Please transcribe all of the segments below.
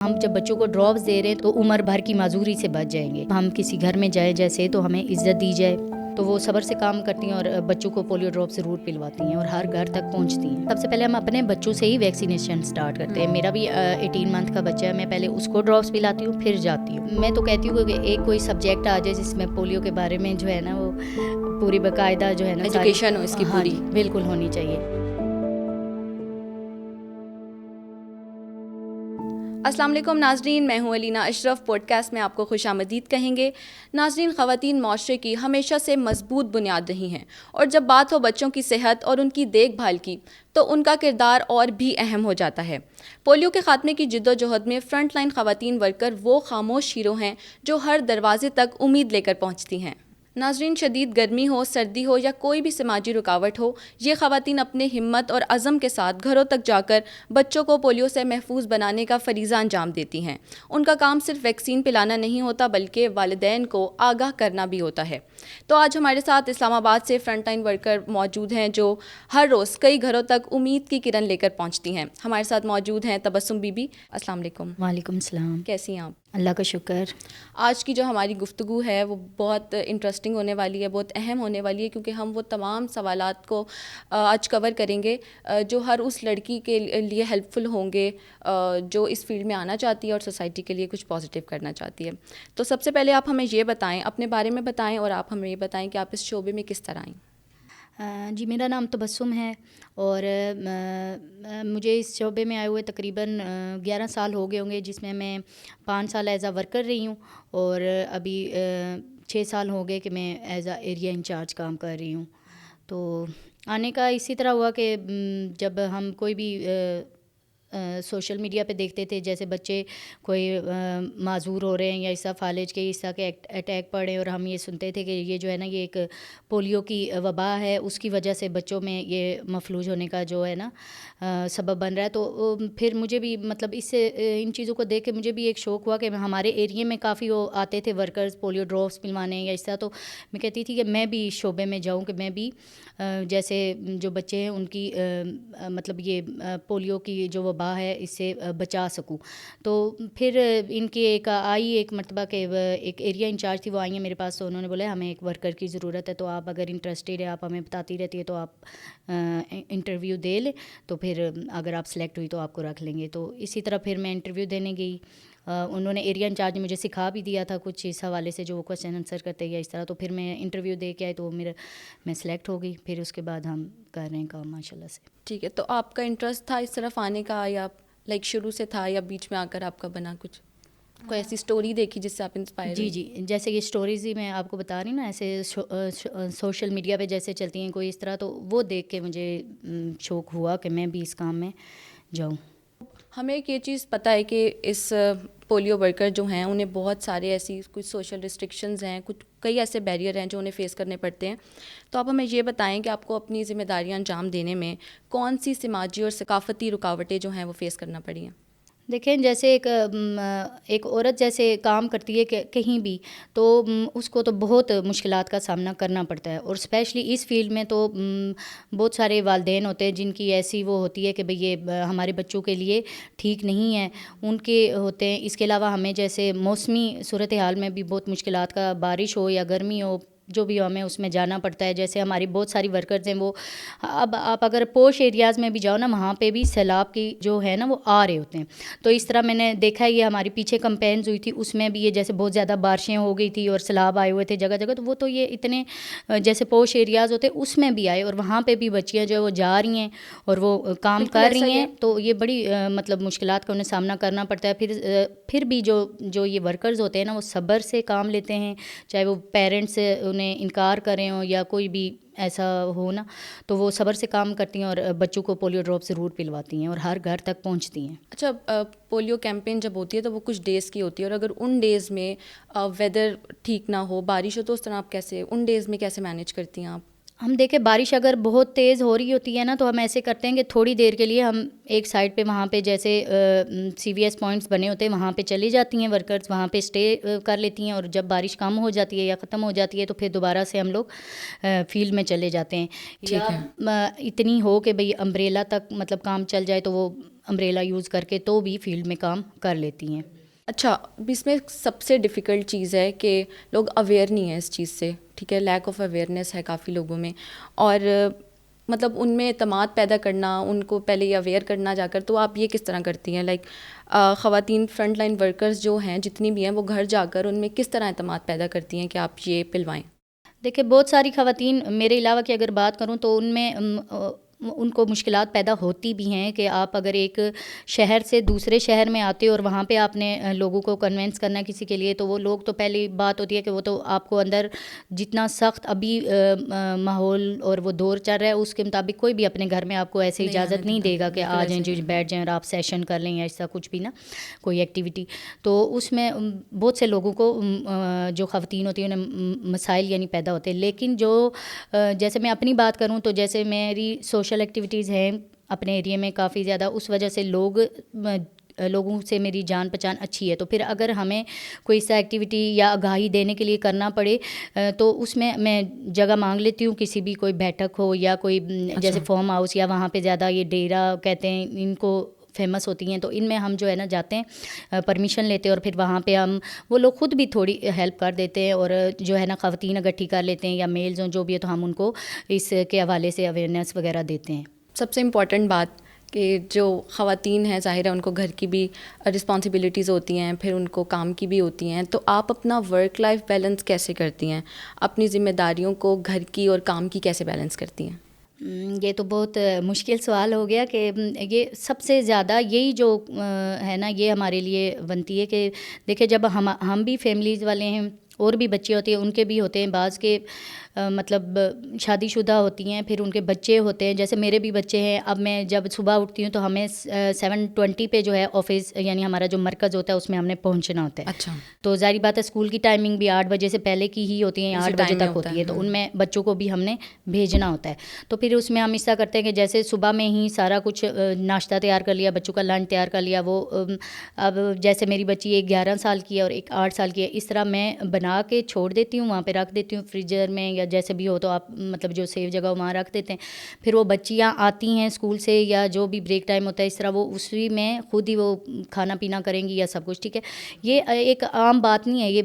ہم جب بچوں کو ڈراپس دے رہے ہیں تو عمر بھر کی معذوری سے بچ جائیں گے. ہم کسی گھر میں جائیں جیسے تو ہمیں عزت دی جائے, تو وہ صبر سے کام کرتی ہیں اور بچوں کو پولیو ڈراپ ضرور پلواتی ہیں اور ہر گھر تک پہنچتی ہیں. سب سے پہلے ہم اپنے بچوں سے ہی ویکسینیشن سٹارٹ کرتے ہیں. میرا بھی 18 منتھ کا بچہ ہے, میں پہلے اس کو ڈراپس پلاتی ہوں پھر جاتی ہوں. میں تو کہتی ہوں کہ ایک کوئی سبجیکٹ آ جائے جس میں پولیو کے بارے میں جو ہے نا وہ پوری باقاعدہ جو ہے نا ایجوکیشن ہو اس کی پوری. بالکل ہونی چاہیے. السلام علیکم ناظرین, میں ہوں علینا اشرف. پوڈ کاسٹ میں آپ کو خوش آمدید کہیں گے. ناظرین, خواتین معاشرے کی ہمیشہ سے مضبوط بنیاد رہی ہیں, اور جب بات ہو بچوں کی صحت اور ان کی دیکھ بھال کی تو ان کا کردار اور بھی اہم ہو جاتا ہے. پولیو کے خاتمے کی جد و جہد میں فرنٹ لائن خواتین ورکر وہ خاموش ہیرو ہیں جو ہر دروازے تک امید لے کر پہنچتی ہیں. ناظرین, شدید گرمی ہو, سردی ہو یا کوئی بھی سماجی رکاوٹ ہو, یہ خواتین اپنے ہمت اور عزم کے ساتھ گھروں تک جا کر بچوں کو پولیو سے محفوظ بنانے کا فریضہ انجام دیتی ہیں. ان کا کام صرف ویکسین پلانا نہیں ہوتا بلکہ والدین کو آگاہ کرنا بھی ہوتا ہے. تو آج ہمارے ساتھ اسلام آباد سے فرنٹ لائن ورکر موجود ہیں جو ہر روز کئی گھروں تک امید کی کرن لے کر پہنچتی ہیں. ہمارے ساتھ موجود ہیں تبسم بی بی. السلام علیکم. وعلیکم السلام. کیسی ہیں آپ؟ اللہ کا شکر. آج کی جو ہماری گفتگو ہے وہ بہت انٹرسٹنگ ہونے والی ہے, بہت اہم ہونے والی ہے, کیونکہ ہم وہ تمام سوالات کو آج کور کریں گے جو ہر اس لڑکی کے لیے ہیلپ فل ہوں گے جو اس فیلڈ میں آنا چاہتی ہے اور سوسائٹی کے لیے کچھ پازیٹیو کرنا چاہتی ہے. تو سب سے پہلے آپ ہمیں یہ بتائیں, اپنے بارے میں بتائیں, اور آپ ہمیں یہ بتائیں کہ آپ اس شعبے میں کس طرح آئیں. جی, میرا نام تبسم ہے اور مجھے اس شعبے میں آئے ہوئے تقریباً 11 سال ہو گئے ہوں گے, جس میں 5 سال ایز اے ورکر رہی ہوں اور ابھی 6 سال ہو گئے کہ میں ایز اے ایریا انچارج کام کر رہی ہوں. تو آنے کا اسی طرح ہوا کہ جب ہم کوئی بھی سوشل میڈیا پہ دیکھتے تھے جیسے بچے کوئی معذور ہو رہے ہیں یا عیسیٰ فالج کے عیسیٰ کے اٹیک پڑ رہے ہیں, اور ہم یہ سنتے تھے کہ یہ جو ہے نا یہ ایک پولیو کی وبا ہے, اس کی وجہ سے بچوں میں یہ مفلوج ہونے کا جو ہے نا سبب بن رہا ہے. تو پھر مجھے بھی مطلب اس سے ان چیزوں کو دیکھ کے مجھے بھی ایک شوق ہوا کہ ہمارے ایریے میں کافی وہ آتے تھے ورکرز پولیو ڈراپس پلوانے یا اس طرح. تو میں کہتی تھی کہ میں بھی اس شعبے میں جاؤں, کہ میں بھی جیسے جو بچے ہیں ان کی مطلب یہ پولیو کی جو وبا ہے اس سے بچا سکوں. تو پھر ان کی ایک مرتبہ کہ ایک ایریا انچارج تھی, وہ آئی ہیں میرے پاس, تو انہوں نے بولا ہمیں ایک ورکر کی ضرورت ہے, تو آپ اگر انٹرسٹیڈ ہے, آپ ہمیں بتاتی رہتی ہے, تو آپ انٹرویو دے لیں, تو پھر اگر آپ سلیکٹ ہوئی تو آپ کو رکھ لیں گے. تو اسی طرح پھر میں انٹرویو دینے گئی. انہوں نے ایریا انچارج نے مجھے سکھا بھی دیا تھا کچھ اس حوالے سے جو وہ کویسچن آنسر کرتے یا اس طرح. تو پھر میں انٹرویو دے کے آئی تو میں سلیکٹ ہو گئی. پھر اس کے بعد ہم کر رہے ہیں کام ماشاء اللہ سے. ٹھیک ہے, تو آپ کا انٹرسٹ تھا اس طرف آنے کا, یا لائک شروع سے تھا, یا بیچ میں آ کر آپ کا بنا کچھ کوئی ایسی اسٹوری دیکھی جس سے آپ انسپائر ہوئی؟ جی, جیسے یہ اسٹوریز ہی میں آپ کو بتا رہی ہوں نا, ایسے سوشل میڈیا پہ جیسے چلتی ہیں کوئی اس طرح, تو وہ دیکھ کے مجھے شوق ہوا کہ میں بھی اس کام میں جاؤں. ہمیں ایک یہ چیز پتہ ہے کہ اس پولیو ورکر جو ہیں انہیں بہت سارے ایسی کچھ سوشل ریسٹرکشنز ہیں, کئی ایسے بیریئر ہیں جو انہیں فیس کرنے پڑتے ہیں. تو آپ ہمیں یہ بتائیں کہ آپ کو اپنی ذمہ داریاں انجام دینے میں کون سی سماجی اور ثقافتی رکاوٹیں جو ہیں وہ فیس کرنا پڑی ہیں؟ دیکھیں, جیسے ایک عورت جیسے کام کرتی ہے کہ کہیں بھی, تو اس کو تو بہت مشکلات کا سامنا کرنا پڑتا ہے, اور اسپیشلی اس فیلڈ میں تو بہت سارے والدین ہوتے ہیں جن کی ایسی وہ ہوتی ہے کہ بھئی یہ ہمارے بچوں کے لیے ٹھیک نہیں ہے, ان کے ہوتے ہیں. اس کے علاوہ ہمیں جیسے موسمی صورتحال میں بھی بہت مشکلات کا, بارش ہو یا گرمی ہو, جو بھی ہمیں اس میں جانا پڑتا ہے. جیسے ہماری بہت ساری ورکرز ہیں, وہ اب آپ اگر پوش ایریاز میں بھی جاؤ نا, وہاں پہ بھی سیلاب کی جو ہے نا وہ آ رہے ہوتے ہیں. تو اس طرح میں نے دیکھا, یہ ہماری پیچھے کمپینز ہوئی تھی, اس میں بھی یہ جیسے بہت زیادہ بارشیں ہو گئی تھی اور سیلاب آئے ہوئے تھے جگہ جگہ. تو وہ تو یہ اتنے جیسے پوش ایریاز ہوتے اس میں بھی آئے, اور وہاں پہ بھی بچیاں جو وہ جا رہی ہیں اور وہ کام کر رہی ہیں. تو یہ بڑی مطلب مشکلات کا انہیں سامنا کرنا پڑتا ہے. پھر بھی جو یہ ورکرز ہوتے ہیں نا, وہ صبر سے کام لیتے ہیں, چاہے وہ پیرنٹس انہیں انکار کریں ہوں یا کوئی بھی ایسا ہو نا, تو وہ صبر سے کام کرتی ہیں اور بچوں کو پولیو ڈراپ ضرور پلواتی ہیں اور ہر گھر تک پہنچتی ہیں. اچھا, پولیو کیمپین جب ہوتی ہے تو وہ کچھ ڈیز کی ہوتی ہے, اور اگر ان ڈیز میں ویدر ٹھیک نہ ہو, بارش ہو, تو اس طرح آپ کیسے ان ڈیز میں کیسے مینیج کرتی ہیں آپ؟ ہم دیکھیں بارش اگر بہت تیز ہو رہی ہوتی ہے نا تو ہم ایسے کرتے ہیں کہ تھوڑی دیر کے لیے ہم ایک سائڈ پہ وہاں پہ جیسے سی وی ایس پوائنٹس بنے ہوتے ہیں وہاں پہ چلی جاتی ہیں ورکرز, وہاں پہ اسٹے کر لیتی ہیں, اور جب بارش کم ہو جاتی ہے یا ختم ہو جاتی ہے تو پھر دوبارہ سے ہم لوگ فیلڈ میں چلے جاتے ہیں. یا اتنی ہو کہ بھئی امبریلا تک مطلب کام چل جائے تو وہ امبریلا یوز کر کے تو بھی فیلڈ میں کام کر لیتی ہیں. اچھا, اس میں سب سے ڈیفیکلٹ چیز ہے کہ لوگ اویئر نہیں ہیں اس چیز سے, ٹھیک ہے, لیک آف اویئرنیس ہے کافی لوگوں میں, اور مطلب ان میں اعتماد پیدا کرنا, ان کو پہلے یہ اویئر کرنا جا کر, تو آپ یہ کس طرح کرتی ہیں؟ لائک خواتین فرنٹ لائن ورکرز جو ہیں جتنی بھی ہیں وہ گھر جا کر ان میں کس طرح اعتماد پیدا کرتی ہیں کہ آپ یہ پلوائیں؟ دیکھیں بہت ساری خواتین میرے علاوہ کی اگر بات کروں تو ان میں ان کو مشکلات پیدا ہوتی بھی ہیں کہ آپ اگر ایک شہر سے دوسرے شہر میں آتے ہو اور وہاں پہ آپ نے لوگوں کو کنونس کرنا ہے کسی کے لیے, تو وہ لوگ تو پہلی بات ہوتی ہے کہ وہ تو آپ کو اندر جتنا سخت ابھی ماحول اور وہ دور چل رہا ہے اس کے مطابق کوئی بھی اپنے گھر میں آپ کو ایسے اجازت نہیں دے گا کہ آ جائیں جی بیٹھ جائیں اور آپ سیشن کر لیں یا ایسا کچھ بھی نا کوئی ایکٹیویٹی. تو اس میں بہت سے لوگوں کو جو خواتین ہوتی ہیں انہیں مسائل یعنی پیدا ہوتے ہیں. لیکن جو جیسے میں اپنی بات کروں تو جیسے میری سوشل ایکٹیویٹیز ہیں اپنے ایریے میں کافی زیادہ, اس وجہ سے لوگوں سے میری جان پہچان اچھی ہے, تو پھر اگر ہمیں کوئی سا ایکٹیویٹی یا آگاہی دینے کے لیے کرنا پڑے تو اس میں جگہ مانگ لیتی ہوں, کسی بھی کوئی بیٹھک ہو یا کوئی جیسے فارم ہاؤس یا وہاں پہ زیادہ یہ ڈیرا کہتے ہیں ان کو فیمس ہوتی ہیں, تو ان میں ہم جو ہے نا جاتے ہیں پرمیشن لیتے ہیں اور پھر وہاں پہ ہم وہ لوگ خود بھی تھوڑی ہیلپ کر دیتے ہیں, اور جو ہے نا خواتین اکٹھی کر لیتے ہیں یا میلز ہوں جو بھی ہے تو ہم ان کو اس کے حوالے سے اویئرنیس وغیرہ دیتے ہیں. سب سے امپورٹنٹ بات کہ جو خواتین ہیں ظاہر ہے ان کو گھر کی بھی رسپانسبلٹیز ہوتی ہیں, پھر ان کو کام کی بھی ہوتی ہیں, تو آپ اپنا ورک لائف بیلنس کیسے کرتی ہیں؟ اپنی ذمہ داریوں کو گھر کی اور کام کی کیسے بیلنس کرتی ہیں؟ یہ تو بہت مشکل سوال ہو گیا کہ یہ سب سے زیادہ یہی جو ہے نا یہ ہمارے لیے بنتی ہے کہ دیکھیں جب ہم بھی فیملیز والے ہیں اور بھی بچے ہوتے ہیں, ان کے بھی ہوتے ہیں بعض کے مطلب شادی شدہ ہوتی ہیں, پھر ان کے بچے ہوتے ہیں, جیسے میرے بھی بچے ہیں. اب میں جب صبح اٹھتی ہوں تو ہمیں 7:20 پہ جو ہے آفس یعنی ہمارا جو مرکز ہوتا ہے اس میں ہم نے پہنچنا ہوتا ہے. اچھا, تو ظاہری بات ہے اسکول کی ٹائمنگ بھی 8 بجے سے پہلے کی ہی ہوتی ہیں, 8 بجے تک ہوتی ہے, تو ان میں بچوں کو بھی ہم نے بھیجنا ہوتا ہے. تو پھر اس میں ہم اس طرح کرتے ہیں کہ جیسے صبح میں ہی سارا کچھ ناشتہ تیار کر لیا, بچوں کا لنچ تیار کر لیا. وہ اب جیسے میری بچی ایک 11 سال کی ہے اور ایک 8 سال کی ہے, اس طرح میں بنا کے چھوڑ دیتی ہوں, وہاں پہ رکھ دیتی ہوں فریزر میں یا جیسے بھی ہو تو آپ مطلب جو سیف جگہ وہاں رکھ دیتے ہیں. پھر وہ بچیاں آتی ہیں اسکول سے یا جو بھی بریک ٹائم ہوتا ہے اس طرح وہ اسی میں خود ہی وہ کھانا پینا کریں گی یا سب کچھ, ٹھیک ہے. یہ ایک عام بات نہیں ہے, یہ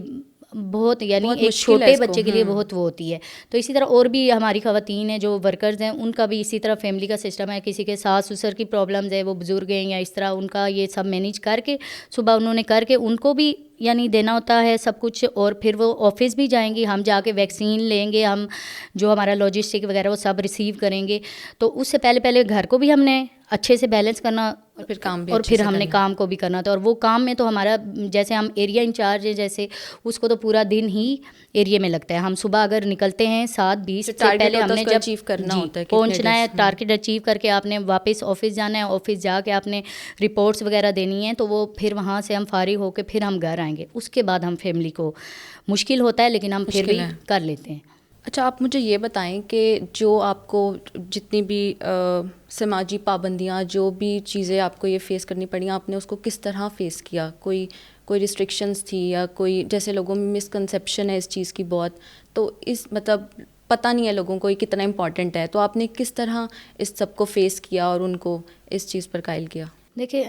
بہت یعنی ایک چھوٹے بچے کے لیے بہت وہ ہوتی ہے. تو اسی طرح اور بھی ہماری خواتین ہیں جو ورکرز ہیں ان کا بھی اسی طرح فیملی کا سسٹم ہے, کسی کے ساس سسر کی پرابلمز ہے, وہ بزرگ ہیں یا اس طرح, ان کا یہ سب مینیج کر کے صبح انہوں نے کر کے ان کو بھی یعنی دینا ہوتا ہے سب کچھ, اور پھر وہ آفس بھی جائیں گی, ہم جا کے ویکسین لیں گے, ہم جو ہمارا لاجسٹک وغیرہ وہ سب ریسیو کریں گے. تو اس سے پہلے گھر کو بھی ہم نے اچھے سے بیلنس کرنا اور پھر کام بھی اور پھر ہم نے کام کو بھی کرنا تھا. اور وہ کام میں تو ہمارا جیسے ہم ایریا انچارج ہے جیسے اس کو تو پورا دن ہی ایریے میں لگتا ہے. ہم صبح اگر نکلتے ہیں 7:20 سے پہلے ہم نے جب اچیو کرنا ہوتا ہے پہنچنا ہے, ٹارگیٹ اچیو کر کے آپ نے واپس آفس جانا ہے, آفس جا کے آپ نے رپورٹس وغیرہ دینی ہیں, تو وہ پھر وہاں سے ہم فارغ ہو کے پھر ہم گھر آئیں گے. اس کے بعد ہم فیملی کو مشکل ہوتا ہے لیکن ہم پھر بھی کر لیتے ہیں. اچھا, آپ مجھے یہ بتائیں کہ جو آپ کو جتنی بھی سماجی پابندیاں جو بھی چیزیں آپ کو یہ فیس کرنی پڑیں آپ نے اس کو کس طرح فیس کیا؟ کوئی ریسٹرکشنز تھی یا کوئی جیسے لوگوں میں مسکنسیپشن ہے اس چیز کی بہت, تو اس مطلب پتہ نہیں ہے لوگوں کو یہ کتنا امپورٹنٹ ہے, تو آپ نے کس طرح اس سب کو فیس کیا اور ان کو اس چیز پر قائل کیا؟ دیکھیں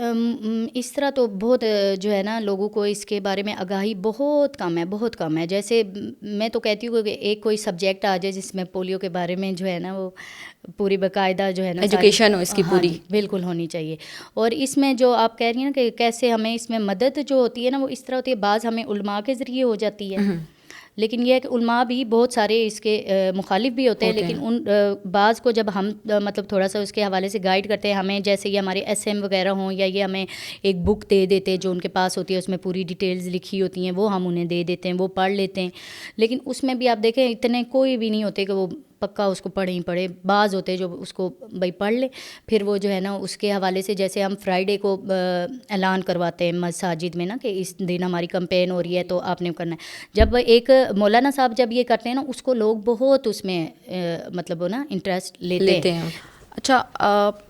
اس طرح تو بہت جو ہے نا لوگوں کو اس کے بارے میں آگاہی بہت کم ہے. جیسے میں تو کہتی ہوں کہ ایک کوئی سبجیکٹ آ جائے جس میں پولیو کے بارے میں جو ہے نا وہ پوری باقاعدہ جو ہے نا ایجوکیشن ہو اس کی پوری, بالکل ہونی چاہیے. اور اس میں جو آپ کہہ رہی ہیں نا کہ کیسے ہمیں اس میں مدد جو ہوتی ہے نا وہ اس طرح ہوتی ہے, بعض ہمیں علماء کے ذریعے ہو جاتی ہے, لیکن یہ ہے کہ علماء بھی بہت سارے اس کے مخالف بھی ہوتے ہیں, لیکن ان بعض کو جب ہم مطلب تھوڑا سا اس کے حوالے سے گائیڈ کرتے ہیں, ہمیں جیسے یہ ہمارے ایس ایم وغیرہ ہوں یا یہ ہمیں ایک بک دے دیتے ہیں جو ان کے پاس ہوتی ہے, اس میں پوری ڈیٹیلز لکھی ہوتی ہیں, وہ ہم انہیں دے دیتے ہیں, وہ پڑھ لیتے ہیں. لیکن اس میں بھی آپ دیکھیں اتنے کوئی بھی نہیں ہوتے کہ وہ پکا اس کو پڑھیں ہی پڑھے. بعض ہوتے ہیں جو اس کو بھائی پڑھ لے, پھر وہ جو ہے نا اس کے حوالے سے جیسے ہم فرائیڈے کو اعلان کرواتے ہیں مساجد میں نا کہ اس دن ہماری کمپین ہو رہی ہے تو آپ نے کرنا ہے. جب ایک مولانا صاحب جب یہ کرتے ہیں نا اس کو لوگ بہت اس میں مطلب وہ نا انٹرسٹ لیتے ہیں. اچھا,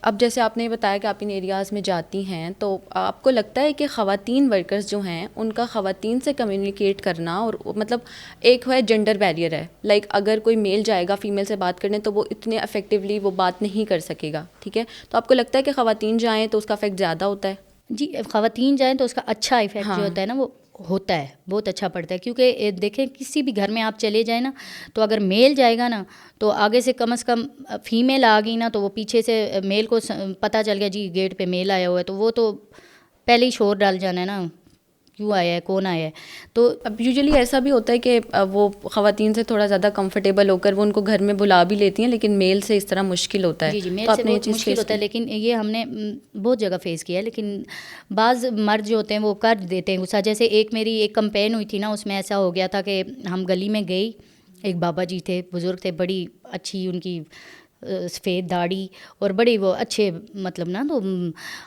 اب جیسے آپ نے بتایا کہ آپ ان ایریاز میں جاتی ہیں, تو آپ کو لگتا ہے کہ خواتین ورکرز جو ہیں ان کا خواتین سے کمیونیکیٹ کرنا, اور مطلب ایک ہے جینڈر بیریئر ہے, لائک اگر کوئی میل جائے گا فیمیل سے بات کرنے تو وہ اتنے افیکٹولی وہ بات نہیں کر سکے گا, ٹھیک ہے, تو آپ کو لگتا ہے کہ خواتین جائیں تو اس کا افیکٹ زیادہ ہوتا ہے؟ جی, خواتین جائیں تو اس کا اچھا افیکٹ جو ہوتا ہے نا وہ ہوتا ہے, بہت اچھا پڑتا ہے. کیونکہ دیکھیں کسی بھی گھر میں آپ چلے جائیں نا تو اگر میل جائے گا نا تو آگے سے کم از کم فیمیل آ گئی نا تو وہ پیچھے سے میل کو پتہ چل گیا جی گیٹ پہ میل آیا ہوا ہے, تو وہ تو پہلے ہی شور ڈال جانا ہے نا کیوں آیا ہے, کون آیا ہے. تو اب یوزلی ایسا بھی ہوتا ہے کہ وہ خواتین سے تھوڑا زیادہ کمفرٹیبل ہو کر وہ ان کو گھر میں بلا بھی لیتی ہیں, لیکن میل سے اس طرح مشکل ہوتا ہے. جی میل سے بہت مشکل ہوتا ہے, لیکن یہ ہم نے بہت جگہ فیس کیا ہے. لیکن بعض مرد جو ہوتے ہیں وہ کر دیتے ہیں غصہ. جیسے ایک میری ایک کمپین ہوئی تھی نا, اس میں ایسا ہو گیا تھا کہ ہم گلی میں گئی, ایک بابا جی تھے, بزرگ تھے, بڑی اچھی ان کی سفید داڑھی اور بڑی وہ اچھے مطلب نا, تو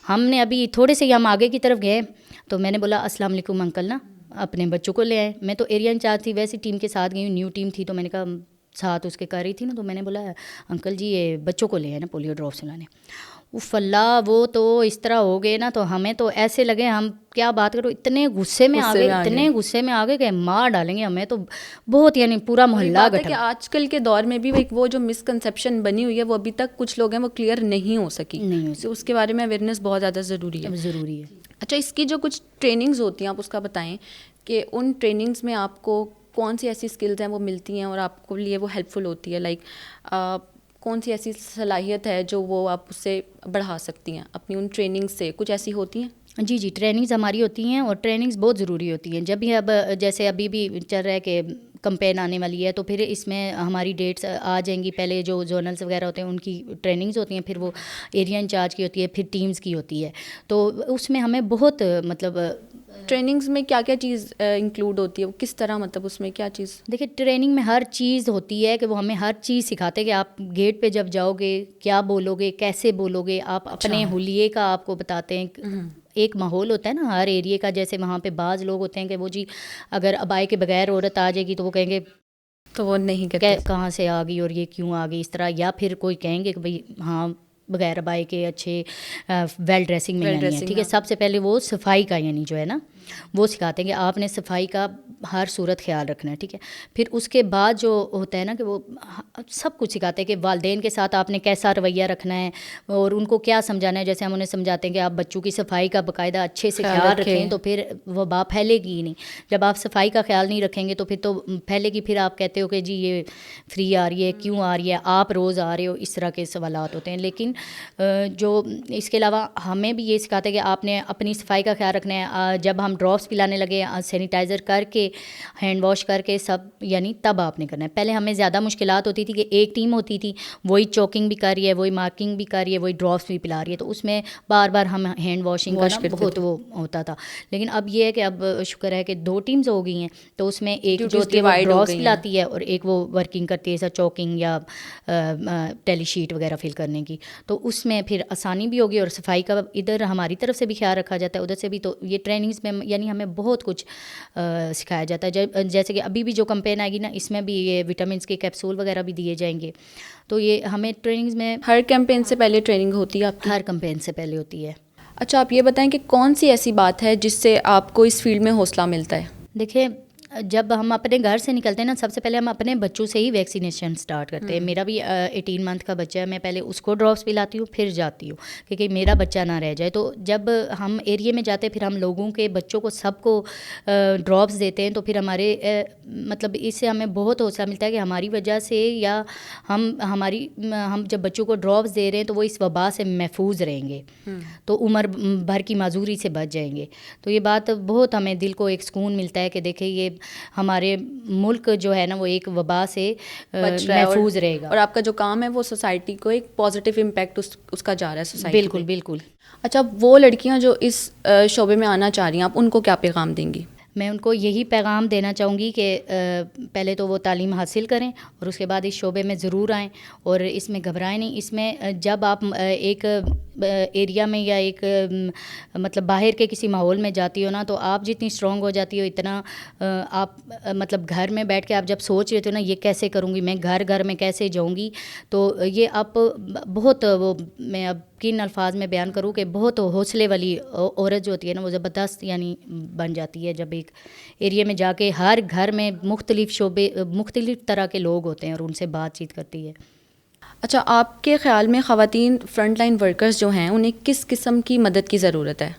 ہم نے ابھی تھوڑے سے ہم آگے کی طرف گئے تو میں نے بولا السلام علیکم انکل, نا اپنے بچوں کو لے آئے. میں تو ایریا انچارج تھی, ویسی ٹیم کے ساتھ گئی ہوں, نیو ٹیم تھی, تو میں نے کہا ساتھ اس کے کر رہی تھی نا, تو میں نے بولا انکل جی یہ بچوں کو لے آئے نا پولیو ڈراپس لانے. اللہ وہ تو اس طرح ہو گئے نا, تو ہمیں تو ایسے لگے ہم کیا بات کرو, اتنے غصے میں آ گئے, اتنے غصے میں آ گئے کہ مار ڈالیں گے ہمیں, تو بہت یعنی پورا محلہ گٹھا. کہ آج کل کے دور میں بھی وہ جو مسکنسیپشن بنی ہوئی ہے وہ ابھی تک کچھ لوگ ہیں وہ کلیئر نہیں ہو سکی, اس کے بارے میں اویئرنیس بہت زیادہ ضروری ہے. اچھا, اس کی جو کچھ ٹریننگز ہوتی ہیں آپ اس کا بتائیں کہ ان ٹریننگز میں آپ کو کون سی ایسی اسکلز ہیں وہ ملتی ہیں اور آپ کو لیے وہ ہیلپ فل ہوتی ہے, لائک کون سی ایسی صلاحیت ہے جو وہ آپ اس سے بڑھا سکتی ہیں اپنی ان ٹریننگ سے, کچھ ایسی ہوتی ہیں؟ جی ٹریننگز ہماری ہوتی ہیں, اور ٹریننگز بہت ضروری ہوتی ہیں. جب بھی اب جیسے ابھی بھی چل رہا ہے کہ کمپین آنے والی ہے, تو پھر اس میں ہماری ڈیٹس آ جائیں گی. پہلے جو زونلس وغیرہ ہوتے ہیں ان کی ٹریننگز ہوتی ہیں, پھر وہ ایریا انچارج کی ہوتی ہے, پھر ٹیمز کی ہوتی ہے. تو اس میں ہمیں بہت مطلب ٹریننگز میں کیا کیا چیز انکلوڈ ہوتی ہے, وہ کس طرح, مطلب اس میں کیا چیز؟ دیکھیں ٹریننگ میں ہر چیز ہوتی ہے کہ وہ ہمیں ہر چیز سکھاتے ہیں کہ آپ گیٹ پہ جب جاؤ گے کیا بولو گے, کیسے بولو گے, آپ اپنے حلیے کا آپ کو بتاتے ہیں. ایک ماحول ہوتا ہے نا ہر ایریے کا, جیسے وہاں پہ بعض لوگ ہوتے ہیں کہ وہ جی اگر ابائی کے بغیر عورت آ جائے گی تو وہ کہیں گے تو وہ نہیں کہتے کہاں سے آ گئی اور یہ کیوں آ گئی اس طرح, یا پھر کوئی کہیں گے کہ بھائی ہاں بغیر ابائی کے اچھے ویل ڈریسنگ میں نہیں ہے. ٹھیک ہے, سب سے پہلے وہ صفائی کا یعنی جو ہے نا وہ سکھاتے ہیں کہ آپ نے صفائی کا ہر صورت خیال رکھنا ہے. ٹھیک ہے, پھر اس کے بعد جو ہوتا ہے نا کہ وہ سب کچھ سکھاتے ہیں کہ والدین کے ساتھ آپ نے کیسا رویہ رکھنا ہے اور ان کو کیا سمجھانا ہے. جیسے ہم انہیں سمجھاتے ہیں کہ آپ بچوں کی صفائی کا باقاعدہ اچھے سے خیال رکھیں تو پھر وبا پھیلے گی ہی نہیں. جب آپ صفائی کا خیال نہیں رکھیں گے تو پھر تو پھیلے گی. پھر آپ کہتے ہو کہ جی یہ فری آ رہی ہے, کیوں آ رہی ہے, آپ روز آ رہے ہو, اس طرح کے سوالات ہوتے ہیں. لیکن جو اس کے علاوہ ہمیں بھی یہ سکھاتے ہیں کہ آپ نے اپنی صفائی کا خیال رکھنا ہے. جب ہم ڈراپس پلانے لگے سینیٹائزر کر کے ہینڈ واش کر کے سب یعنی تب آپ نے کرنا ہے. پہلے ہمیں زیادہ مشکلات ہوتی تھی کہ ایک ٹیم ہوتی تھی, وہی چوکنگ بھی کر رہی ہے, وہی مارکنگ بھی کر رہی ہے, وہی ڈراپس بھی پلا رہی ہے, تو اس میں بار بار ہم ہینڈ واشنگ کرنا بہت وہ ہوتا تھا. لیکن اب یہ ہے کہ اب شکر ہے کہ 2 ٹیمز ہو گئی ہیں, تو اس میں ایک جو ہوتی ہے وہ ڈراپس پلاتی ہے اور ایک وہ ورکنگ کرتی ہے ایسا چوکنگ یا ٹیلی شیٹ وغیرہ فل کرنے کی. تو اس میں پھر آسانی بھی ہوگی اور صفائی کا ادھر ہماری طرف سے بھی خیال رکھا جاتا ہے, ادھر سے بھی. تو یہ ٹریننگز میں یعنی ہمیں بہت کچھ سکھایا جاتا ہے. جیسے کہ ابھی بھی جو کمپین آئے گی نا اس میں بھی یہ وٹامنس کے کیپسول وغیرہ بھی دیے جائیں گے. تو یہ ہمیں ٹریننگز میں ہر کیمپین سے پہلے ٹریننگ ہوتی ہے آپ کی؟ ہر کمپین سے پہلے ہوتی ہے. اچھا, آپ یہ بتائیں کہ کون سی ایسی بات ہے جس سے آپ کو اس فیلڈ میں حوصلہ ملتا ہے؟ دیکھیں جب ہم اپنے گھر سے نکلتے ہیں نا سب سے پہلے ہم اپنے بچوں سے ہی ویکسینیشن سٹارٹ کرتے ہیں. میرا بھی 18 منتھ کا بچہ ہے, میں پہلے اس کو ڈراپس پلاتی ہوں پھر جاتی ہوں کیونکہ میرا بچہ نہ رہ جائے. تو جب ہم ایریے میں جاتے ہیں پھر ہم لوگوں کے بچوں کو سب کو ڈراپس دیتے ہیں, تو پھر ہمارے مطلب اس سے ہمیں بہت حوصلہ ملتا ہے کہ ہماری وجہ سے یا ہم جب بچوں کو ڈراپس دے رہے ہیں تو وہ اس وبا سے محفوظ رہیں گے, تو عمر بھر کی معذوری سے بچ جائیں گے. تو یہ بات بہت ہمیں دل کو ایک سکون ملتا ہے کہ دیکھیں یہ ہمارے ملک جو ہے نا وہ ایک وبا سے محفوظ رہے گا. اور آپ کا جو کام ہے وہ سوسائٹی کو ایک پازیٹیو امپیکٹ اس کا جا رہا ہے سوسائٹی. بالکل بالکل. اچھا, وہ لڑکیاں جو اس شعبے میں آنا چاہ رہی ہیں آپ ان کو کیا پیغام دیں گی؟ میں ان کو یہی پیغام دینا چاہوں گی کہ پہلے تو وہ تعلیم حاصل کریں اور اس کے بعد اس شعبے میں ضرور آئیں اور اس میں گھبرائیں نہیں. اس میں جب آپ ایک ایریا میں یا ایک مطلب باہر کے کسی ماحول میں جاتی ہو نا, تو آپ جتنی اسٹرانگ ہو جاتی ہو اتنا آپ مطلب گھر میں بیٹھ کے آپ جب سوچ رہے تھے نا یہ کیسے کروں گی, میں گھر میں کیسے جاؤں گی, تو یہ آپ بہت وہ میں اب کن الفاظ میں بیان کروں کہ بہت حوصلے والی عورت جو ہوتی ہے نا وہ زبردست یعنی بن جاتی ہے جب ایک ایریا میں جا کے ہر گھر میں مختلف شعبے مختلف طرح کے لوگ ہوتے ہیں اور ان سے بات چیت کرتی ہے. اچھا, آپ کے خیال میں خواتین فرنٹ لائن ورکرز جو ہیں انہیں کس قسم کی مدد کی ضرورت ہے؟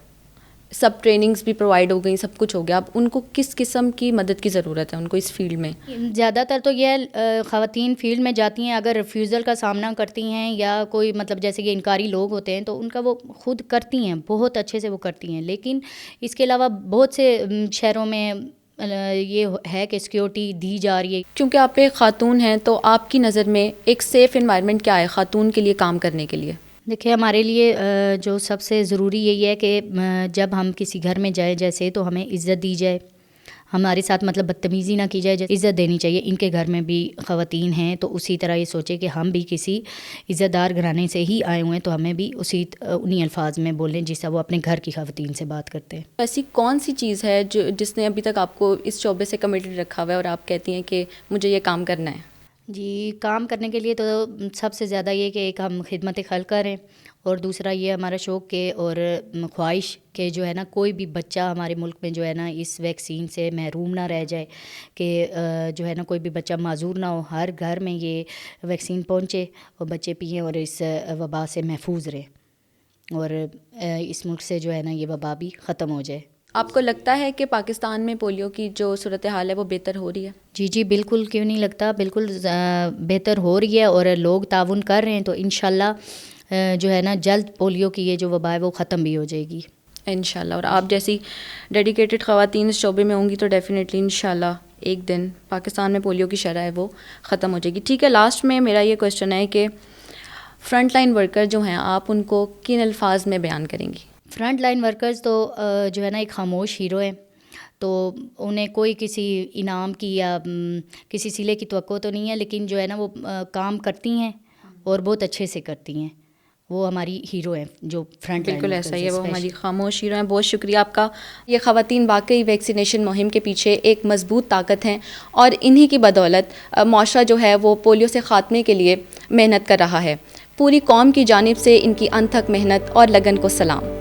سب ٹریننگز بھی پرووائڈ ہو گئی, سب کچھ ہو گیا, اب ان کو کس قسم کی مدد کی ضرورت ہے ان کو اس فیلڈ میں؟ زیادہ تر تو یہ خواتین فیلڈ میں جاتی ہیں اگر ریفیوزل کا سامنا کرتی ہیں یا کوئی مطلب جیسے کہ انکاری لوگ ہوتے ہیں تو ان کا وہ خود کرتی ہیں, بہت اچھے سے وہ کرتی ہیں. لیکن اس کے علاوہ بہت سے شہروں میں یہ ہے کہ سیکیورٹی دی جا رہی ہے. کیونکہ آپ ایک خاتون ہیں تو آپ کی نظر میں ایک سیف انوائرمنٹ کیا ہے خاتون کے لیے کام کرنے کے لیے؟ دیکھیے ہمارے لیے جو سب سے ضروری یہی ہے کہ جب ہم کسی گھر میں جائیں جیسے تو ہمیں عزت دی جائے, ہمارے ساتھ مطلب بدتمیزی نہ کی جائے, عزت دینی چاہیے. ان کے گھر میں بھی خواتین ہیں تو اسی طرح یہ سوچے کہ ہم بھی کسی عزت دار گھرانے سے ہی آئے ہوئے ہیں تو ہمیں بھی انہی الفاظ میں بولیں جس سے وہ اپنے گھر کی خواتین سے بات کرتے ہیں. ایسی کون سی چیز ہے جس نے ابھی تک آپ کو اس شعبے سے کمیٹڈ رکھا ہوا ہے اور آپ کہتی ہیں کہ مجھے یہ کام کرنا ہے؟ جی, کام کرنے کے لیے تو سب سے زیادہ یہ کہ ایک ہم خدمت خلق کریں اور دوسرا یہ ہمارا شوق کے اور خواہش کہ جو ہے نا کوئی بھی بچہ ہمارے ملک میں جو ہے نا اس ویکسین سے محروم نہ رہ جائے, کہ جو ہے نا کوئی بھی بچہ معذور نہ ہو, ہر گھر میں یہ ویکسین پہنچے اور بچے پئیں اور اس وبا سے محفوظ رہے اور اس ملک سے جو ہے نا یہ وبا بھی ختم ہو جائے. آپ کو لگتا ہے کہ پاکستان میں پولیو کی جو صورتحال ہے وہ بہتر ہو رہی ہے؟ جی بالکل, کیوں نہیں لگتا, بالکل بہتر ہو رہی ہے اور لوگ تعاون کر رہے ہیں تو انشاءاللہ جو ہے نا جلد پولیو کی یہ جو وبا ہے وہ ختم بھی ہو جائے گی انشاءاللہ. اور آپ جیسی ڈیڈیکیٹڈ خواتین اس شعبے میں ہوں گی تو ڈیفینیٹلی انشاءاللہ ایک دن پاکستان میں پولیو کی شرح ہے وہ ختم ہو جائے گی. ٹھیک ہے, لاسٹ میں میرا یہ کویشچن ہے کہ فرنٹ لائن ورکر جو ہیں آپ ان کو کن الفاظ میں بیان کریں گی؟ فرنٹ لائن ورکرز تو جو ہے نا ایک خاموش ہیرو ہیں, تو انہیں کوئی کسی انعام کی یا کسی صلے کی توقع تو نہیں ہے, لیکن جو ہے نا وہ کام کرتی ہیں اور بہت اچھے سے کرتی ہیں. وہ ہماری ہیرو ہیں جو فرنٹ لائن. بالکل ایسا ہی ہے, وہ ہماری خاموش ہیرو ہیں. بہت شکریہ آپ کا. یہ خواتین واقعی ویکسینیشن مہم کے پیچھے ایک مضبوط طاقت ہیں اور انہی کی بدولت معاشرہ جو ہے وہ پولیو سے خاتمے کے لیے محنت کر رہا ہے. پوری قوم کی جانب سے ان کی انتھک محنت اور لگن کو سلام.